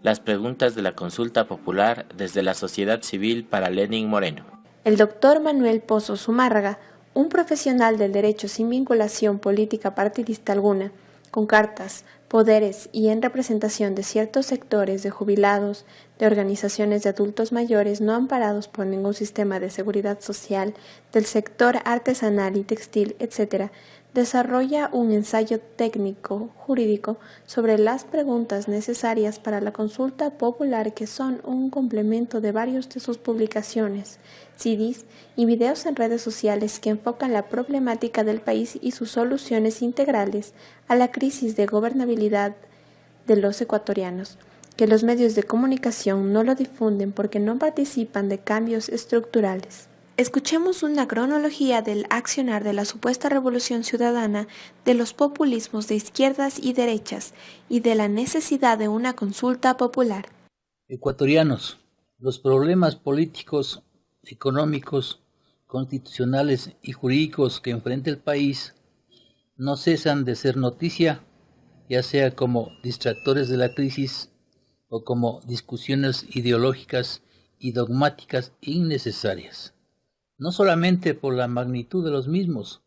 Las preguntas de la consulta popular desde la sociedad civil para Lenin Moreno. El doctor Manuel Pozo Zumárraga, un profesional del derecho sin vinculación política partidista alguna, con cartas, poderes y en representación de ciertos sectores de jubilados, de organizaciones de adultos mayores no amparados por ningún sistema de seguridad social, del sector artesanal y textil, etc., desarrolla un ensayo técnico jurídico sobre las preguntas necesarias para la consulta popular que son un complemento de varios de sus publicaciones, CDs y videos en redes sociales que enfocan la problemática del país y sus soluciones integrales a la crisis de gobernabilidad de los ecuatorianos, que los medios de comunicación no lo difunden porque no participan de cambios estructurales. Escuchemos una cronología del accionar de la supuesta revolución ciudadana, de los populismos de izquierdas y derechas y de la necesidad de una consulta popular. Ecuatorianos, los problemas políticos, económicos, constitucionales y jurídicos que enfrenta el país no cesan de ser noticia, ya sea como distractores de la crisis o como discusiones ideológicas y dogmáticas innecesarias. No solamente por la magnitud de los mismos,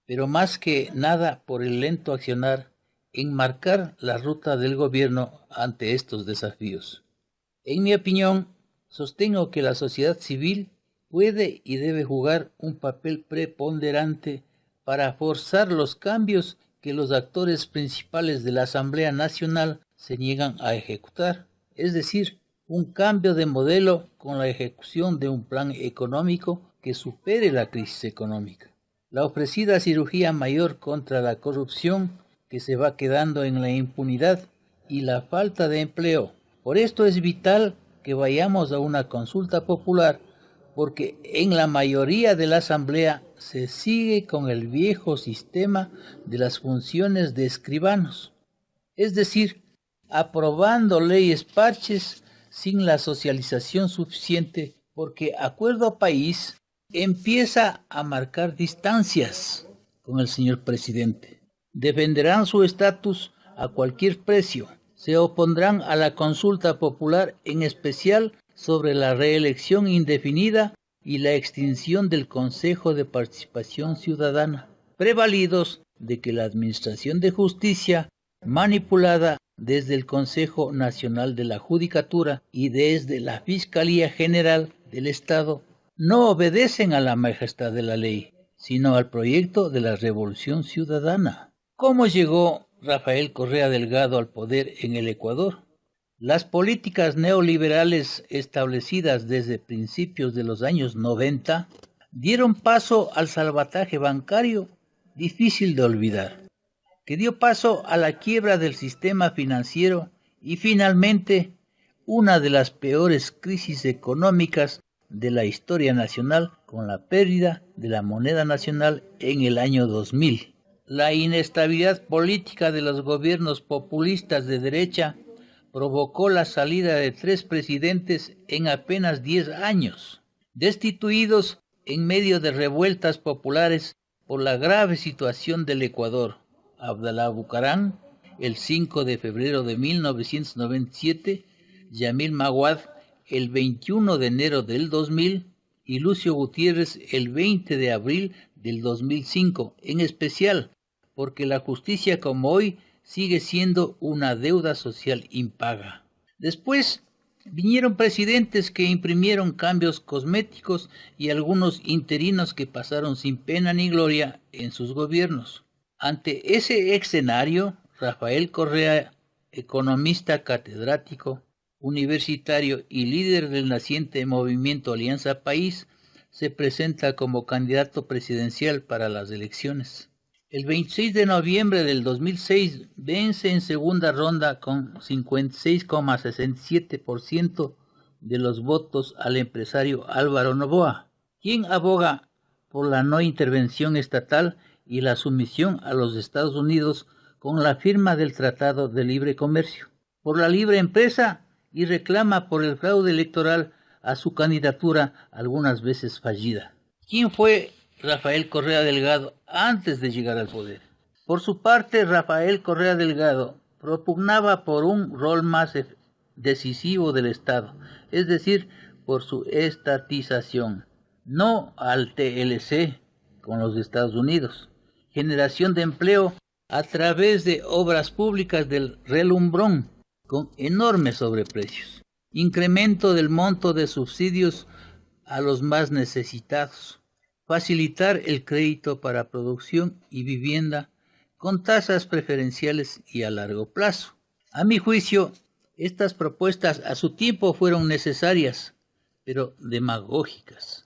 pero más que nada por el lento accionar en marcar la ruta del gobierno ante estos desafíos. En mi opinión, sostengo que la sociedad civil puede y debe jugar un papel preponderante para forzar los cambios que los actores principales de la Asamblea Nacional se niegan a ejecutar, es decir, un cambio de modelo con la ejecución de un plan económico que supere la crisis económica. La ofrecida cirugía mayor contra la corrupción que se va quedando en la impunidad y la falta de empleo. Por esto es vital que vayamos a una consulta popular, porque en la mayoría de la Asamblea se sigue con el viejo sistema de las funciones de escribanos, es decir, aprobando leyes parches sin la socialización suficiente, porque Acuerdo País empieza a marcar distancias con el señor presidente. Defenderán su estatus a cualquier precio. Se opondrán a la consulta popular, en especial sobre la reelección indefinida y la extinción del Consejo de Participación Ciudadana, prevalidos de que la Administración de Justicia, manipulada desde el Consejo Nacional de la Judicatura y desde la Fiscalía General del Estado, no obedecen a la majestad de la ley, sino al proyecto de la Revolución Ciudadana. ¿Cómo llegó Rafael Correa Delgado al poder en el Ecuador? Las políticas neoliberales establecidas desde principios de los años 90 dieron paso al salvataje bancario difícil de olvidar, que dio paso a la quiebra del sistema financiero y finalmente una de las peores crisis económicas de la historia nacional, con la pérdida de la moneda nacional en el año 2000. La inestabilidad política de los gobiernos populistas de derecha provocó la salida de 3 presidentes en apenas 10 años, destituidos en medio de revueltas populares por la grave situación del Ecuador. Abdalá Bucaram, el 5 de febrero de 1997, Yamil Maguad, el 21 de enero del 2000 y Lucio Gutiérrez el 20 de abril del 2005, en especial porque la justicia como hoy sigue siendo una deuda social impaga. Después vinieron presidentes que imprimieron cambios cosméticos y algunos interinos que pasaron sin pena ni gloria en sus gobiernos. Ante ese escenario, Rafael Correa, economista catedrático, universitario y líder del naciente movimiento Alianza País, se presenta como candidato presidencial para las elecciones. El 26 de noviembre del 2006 vence en segunda ronda con 56,67% de los votos al empresario Álvaro Noboa, quien aboga por la no intervención estatal y la sumisión a los Estados Unidos con la firma del Tratado de Libre Comercio, por la libre empresa y reclama por el fraude electoral a su candidatura algunas veces fallida. ¿Quién fue Rafael Correa Delgado antes de llegar al poder? Por su parte, Rafael Correa Delgado propugnaba por un rol más decisivo del Estado, es decir, por su estatización, no al TLC con los Estados Unidos. Generación de empleo a través de obras públicas del relumbrón con enormes sobreprecios. Incremento del monto de subsidios a los más necesitados. Facilitar el crédito para producción y vivienda con tasas preferenciales y a largo plazo. A mi juicio, estas propuestas a su tiempo fueron necesarias, pero demagógicas,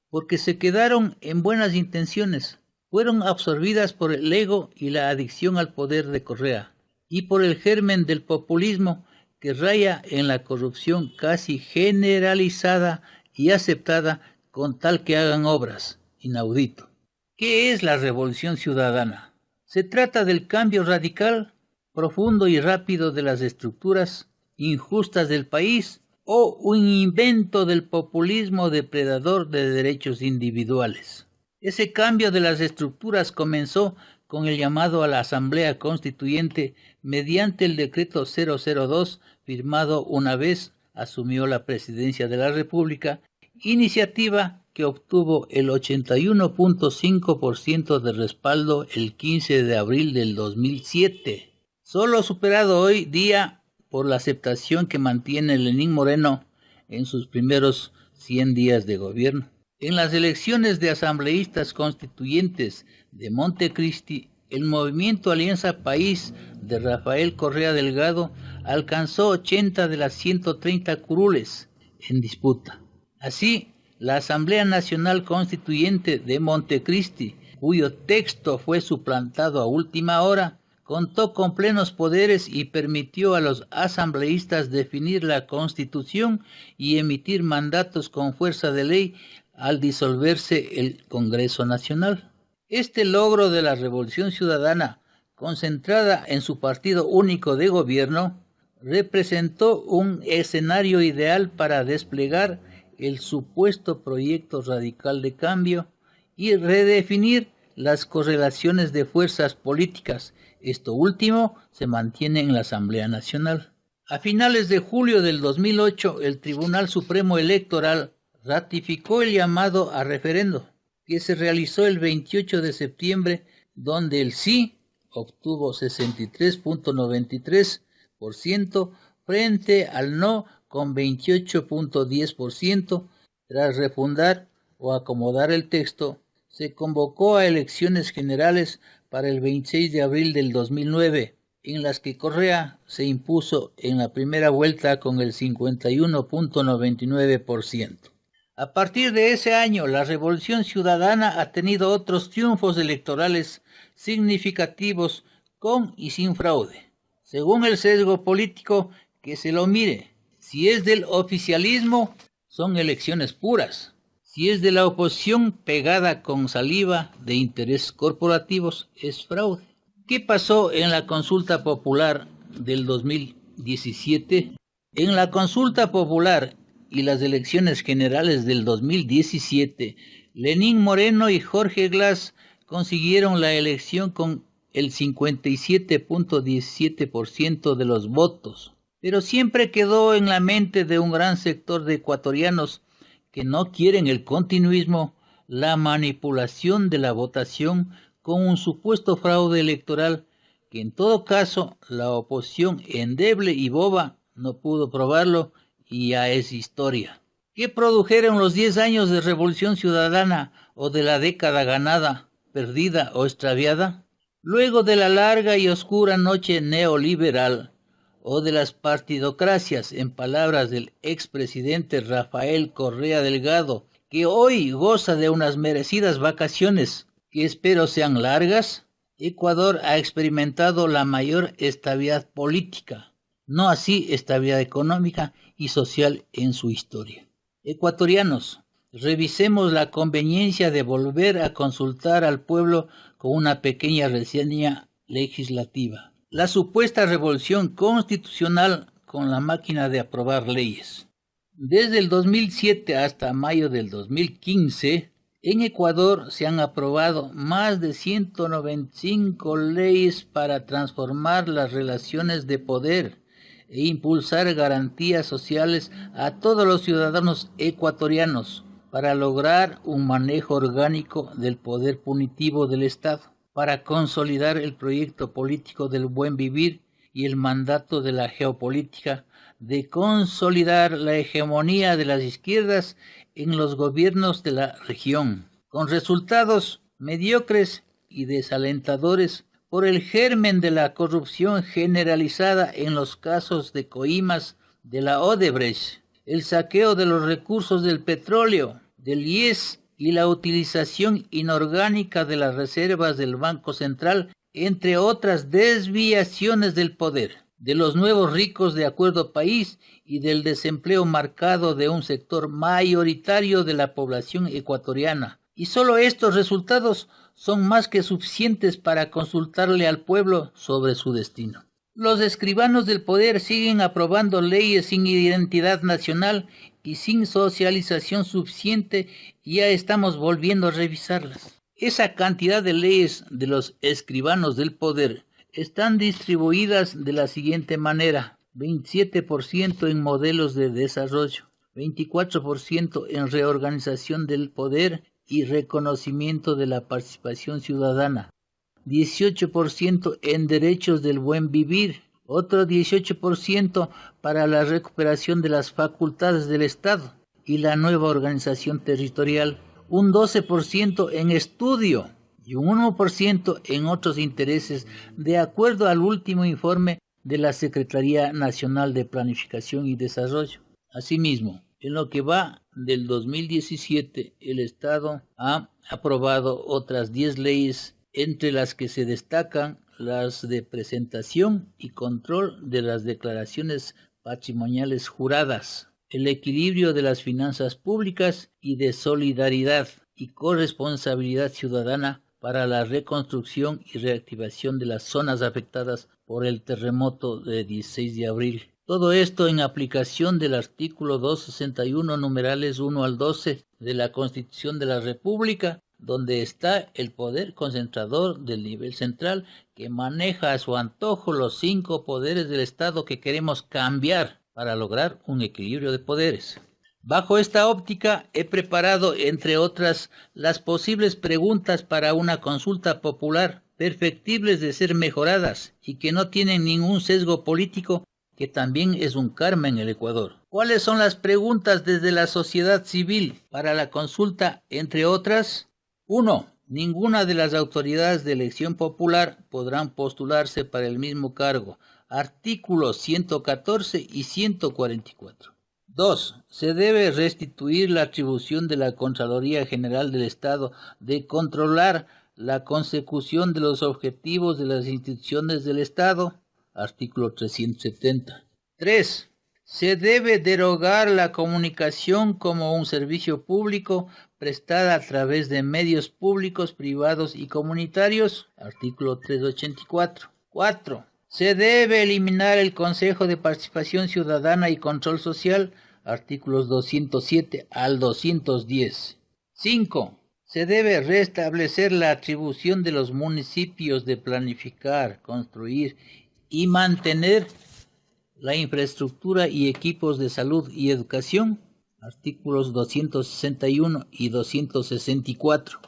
porque se quedaron en buenas intenciones, fueron absorbidas por el ego y la adicción al poder de Correa, y por el germen del populismo que raya en la corrupción casi generalizada y aceptada con tal que hagan obras. Inaudito. ¿Qué es la revolución ciudadana? Se trata del cambio radical, profundo y rápido de las estructuras injustas del país o un invento del populismo depredador de derechos individuales. Ese cambio de las estructuras comenzó con el llamado a la Asamblea Constituyente mediante el decreto 002 firmado una vez asumió la presidencia de la República, iniciativa que obtuvo el 81.5% de respaldo el 15 de abril del 2007, solo superado hoy día por la aceptación que mantiene Lenín Moreno en sus primeros 100 días de gobierno. En las elecciones de asambleístas constituyentes de Montecristi, el movimiento Alianza País de Rafael Correa Delgado alcanzó 80 de las 130 curules en disputa. Así, la Asamblea Nacional Constituyente de Montecristi, cuyo texto fue suplantado a última hora, contó con plenos poderes y permitió a los asambleístas definir la Constitución y emitir mandatos con fuerza de ley al disolverse el Congreso Nacional. Este logro de la Revolución Ciudadana, concentrada en su partido único de gobierno, representó un escenario ideal para desplegar el supuesto proyecto radical de cambio y redefinir las correlaciones de fuerzas políticas. Esto último se mantiene en la Asamblea Nacional. A finales de julio del 2008, el Tribunal Supremo Electoral ratificó el llamado a referendo, que se realizó el 28 de septiembre, donde el sí obtuvo 63.93% frente al no con 28.10%. Tras refundar o acomodar el texto, se convocó a elecciones generales para el 26 de abril del 2009, en las que Correa se impuso en la primera vuelta con el 51.99%. A partir de ese año, la Revolución Ciudadana ha tenido otros triunfos electorales significativos con y sin fraude. Según el sesgo político que se lo mire, si es del oficialismo, son elecciones puras. Si es de la oposición pegada con saliva de intereses corporativos, es fraude. ¿Qué pasó en la consulta popular del 2017? En la consulta popular y las elecciones generales del 2017, Lenín Moreno y Jorge Glass consiguieron la elección con el 57.17% de los votos, pero siempre quedó en la mente de un gran sector de ecuatorianos que no quieren el continuismo, la manipulación de la votación con un supuesto fraude electoral que en todo caso la oposición endeble y boba no pudo probarlo y ya es historia. ¿Qué produjeron los 10 años de Revolución Ciudadana o de la década ganada, perdida o extraviada? Luego de la larga y oscura noche neoliberal o de las partidocracias, en palabras del expresidente Rafael Correa Delgado, que hoy goza de unas merecidas vacaciones, que espero sean largas, Ecuador ha experimentado la mayor estabilidad política, no así estabilidad económica y social en su historia. Ecuatorianos, revisemos la conveniencia de volver a consultar al pueblo con una pequeña reseña legislativa. La supuesta revolución constitucional con la máquina de aprobar leyes. Desde el 2007 hasta mayo del 2015, en Ecuador se han aprobado más de 195 leyes para transformar las relaciones de poder, e impulsar garantías sociales a todos los ciudadanos ecuatorianos para lograr un manejo orgánico del poder punitivo del Estado, para consolidar el proyecto político del buen vivir y el mandato de la geopolítica de consolidar la hegemonía de las izquierdas en los gobiernos de la región, con resultados mediocres y desalentadores por el germen de la corrupción generalizada en los casos de coimas de la Odebrecht, el saqueo de los recursos del petróleo, del IES y la utilización inorgánica de las reservas del Banco Central, entre otras desviaciones del poder, de los nuevos ricos de acuerdo país y del desempleo marcado de un sector mayoritario de la población ecuatoriana. Y solo estos resultados son más que suficientes para consultarle al pueblo sobre su destino. Los escribanos del poder siguen aprobando leyes sin identidad nacional y sin socialización suficiente, y ya estamos volviendo a revisarlas. Esa cantidad de leyes de los escribanos del poder están distribuidas de la siguiente manera: 27% en modelos de desarrollo, 24% en reorganización del poder y reconocimiento de la participación ciudadana, 18% en derechos del buen vivir, otro 18% para la recuperación de las facultades del Estado y la nueva organización territorial, un 12% en estudio y un 1% en otros intereses, de acuerdo al último informe de la Secretaría Nacional de Planificación y Desarrollo. Asimismo, en lo que va del 2017, el Estado ha aprobado otras 10 leyes, entre las que se destacan las de presentación y control de las declaraciones patrimoniales juradas, el equilibrio de las finanzas públicas y de solidaridad y corresponsabilidad ciudadana para la reconstrucción y reactivación de las zonas afectadas por el terremoto de 16 de abril. Todo esto en aplicación del artículo 261, numerales 1 al 12 de la Constitución de la República, donde está el poder concentrador del nivel central, que maneja a su antojo los 5 poderes del Estado que queremos cambiar para lograr un equilibrio de poderes. Bajo esta óptica he preparado, entre otras, las posibles preguntas para una consulta popular, perfectibles de ser mejoradas y que no tienen ningún sesgo político, que también es un karma en el Ecuador. ¿Cuáles son las preguntas desde la sociedad civil para la consulta, entre otras? 1. Ninguna de las autoridades de elección popular podrán postularse para el mismo cargo. Artículos 114 y 144. 2. Se debe restituir la atribución de la Contraloría General del Estado de controlar la consecución de los objetivos de las instituciones del Estado. Artículo 370. 3. Se debe derogar la comunicación como un servicio público prestada a través de medios públicos, privados y comunitarios. Artículo 384. 4. Se debe eliminar el Consejo de Participación Ciudadana y Control Social. Artículos 207 al 210. 5. Se debe restablecer la atribución de los municipios de planificar, construir y mantener la infraestructura y equipos de salud y educación. Artículos 261 y 264.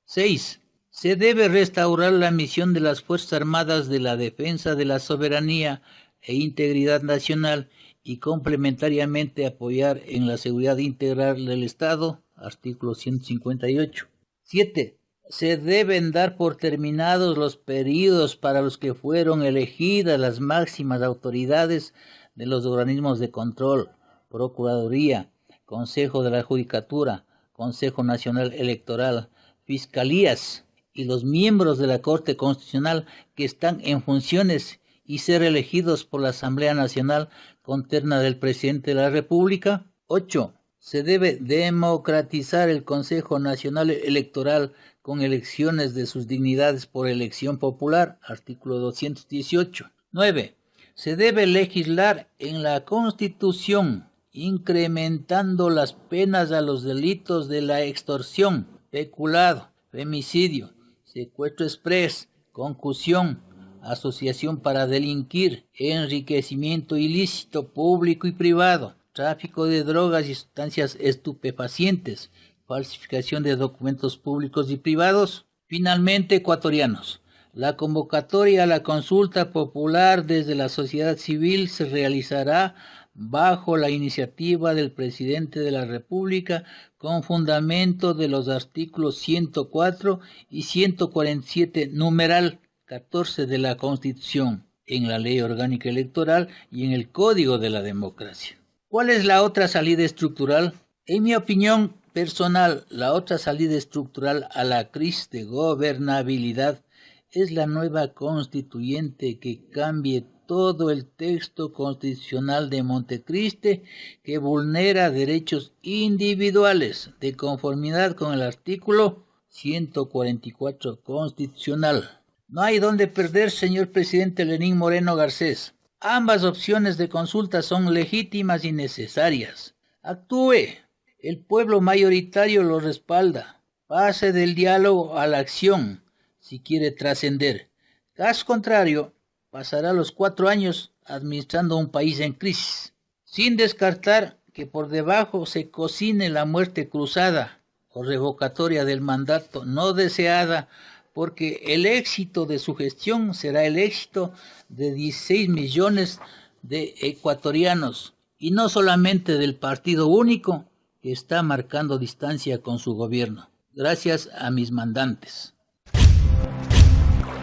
6. Se debe restaurar la misión de las Fuerzas Armadas de la defensa de la soberanía e integridad nacional y complementariamente apoyar en la seguridad integral del Estado. Artículo 158. 7. Se deben dar por terminados los períodos para los que fueron elegidas las máximas autoridades de los organismos de control, Procuraduría, Consejo de la Judicatura, Consejo Nacional Electoral, Fiscalías y los miembros de la Corte Constitucional que están en funciones y ser elegidos por la Asamblea Nacional con terna del Presidente de la República. 8. Se debe democratizar el Consejo Nacional Electoral con elecciones de sus dignidades por elección popular. Artículo 218. 9. Se debe legislar en la Constitución incrementando las penas a los delitos de la extorsión, peculado, femicidio, secuestro exprés, concusión, asociación para delinquir, enriquecimiento ilícito público y privado, tráfico de drogas y sustancias estupefacientes, falsificación de documentos públicos y privados. Finalmente, ecuatorianos, la convocatoria a la consulta popular desde la sociedad civil se realizará bajo la iniciativa del presidente de la República con fundamento de los artículos 104 y 147, numeral 14 de la Constitución, en la Ley Orgánica Electoral y en el Código de la Democracia. ¿Cuál es la otra salida estructural? En mi opinión personal, la otra salida estructural a la crisis de gobernabilidad es la nueva constituyente que cambie todo el texto constitucional de Montecristi que vulnera derechos individuales de conformidad con el artículo 144 constitucional. No hay donde perder, señor presidente Lenín Moreno Garcés. Ambas opciones de consulta son legítimas y necesarias. Actúe. El pueblo mayoritario lo respalda. Pase del diálogo a la acción si quiere trascender. Caso contrario, pasará los 4 años administrando un país en crisis, sin descartar que por debajo se cocine la muerte cruzada o revocatoria del mandato no deseada, porque el éxito de su gestión será el éxito de 16 millones de ecuatorianos y no solamente del partido único que está marcando distancia con su gobierno. Gracias a mis mandantes.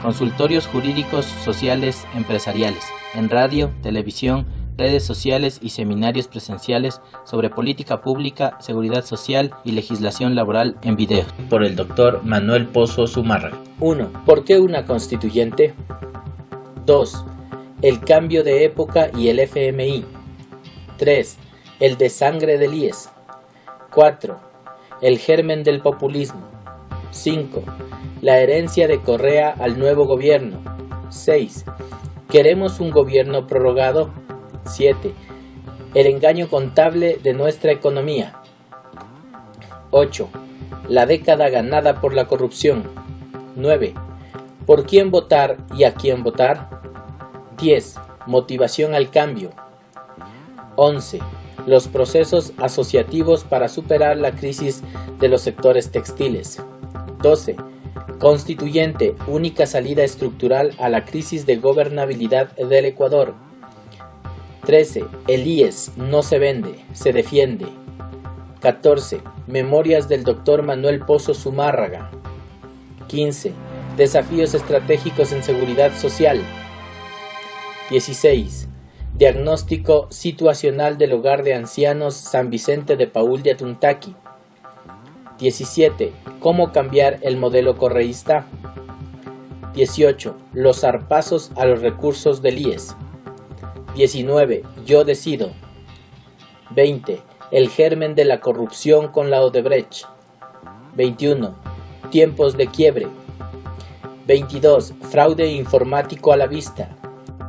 Consultorios jurídicos, sociales, empresariales, en radio, televisión, redes sociales y seminarios presenciales sobre política pública, seguridad social y legislación laboral en video. Por el doctor Manuel Pozo Zumárraga. 1. ¿Por qué una constituyente? 2. El cambio de época y el FMI. 3. El desangre del IES. 4. El germen del populismo. 5. La herencia de Correa al nuevo gobierno. 6. ¿Queremos un gobierno prorrogado? 7. El engaño contable de nuestra economía. 8. La década ganada por la corrupción. 9. ¿Por quién votar y a quién votar? 10. Motivación al cambio. 11. Los procesos asociativos para superar la crisis de los sectores textiles. 12. Constituyente, única salida estructural a la crisis de gobernabilidad del Ecuador. 13. El IES no se vende, se defiende. 14. Memorias del Dr. Manuel Pozo Zumárraga. 15. Desafíos estratégicos en seguridad social. 16. Diagnóstico situacional del Hogar de Ancianos San Vicente de Paúl de Atuntaqui. 17. ¿Cómo cambiar el modelo correísta? 18. Los zarpazos a los recursos del IES. 19. Yo decido. 20. El germen de la corrupción con la Odebrecht. 21. Tiempos de quiebre. 22. Fraude informático a la vista.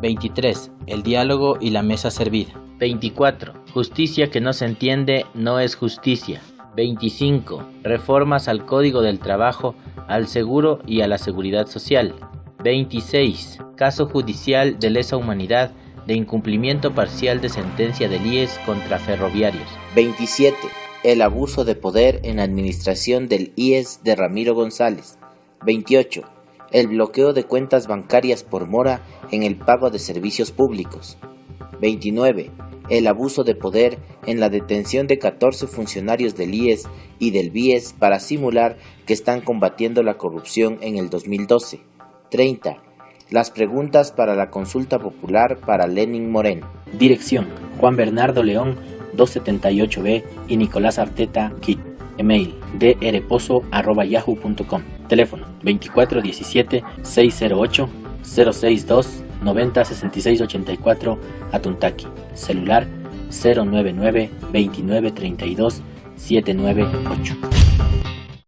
23. El diálogo y la mesa servida. 24. Justicia que no se entiende no es justicia. 25. Reformas al Código del Trabajo, al Seguro y a la Seguridad Social. 26. Caso judicial de lesa humanidad de incumplimiento parcial de sentencia del IES contra ferroviarios. 27. El abuso de poder en la administración del IES de Ramiro González. 28. El bloqueo de cuentas bancarias por mora en el pago de servicios públicos. 29. El abuso de poder en la detención de 14 funcionarios del IES y del BIES para simular que están combatiendo la corrupción en el 2012. 30. Las preguntas para la consulta popular para Lenín Moreno. Dirección: Juan Bernardo León, 278B y Nicolás Arteta, Quito. Email: drpozo@yahoo.com. Teléfono: 2417-608-062-906684, Atuntaqui. Celular: 099-2932-798.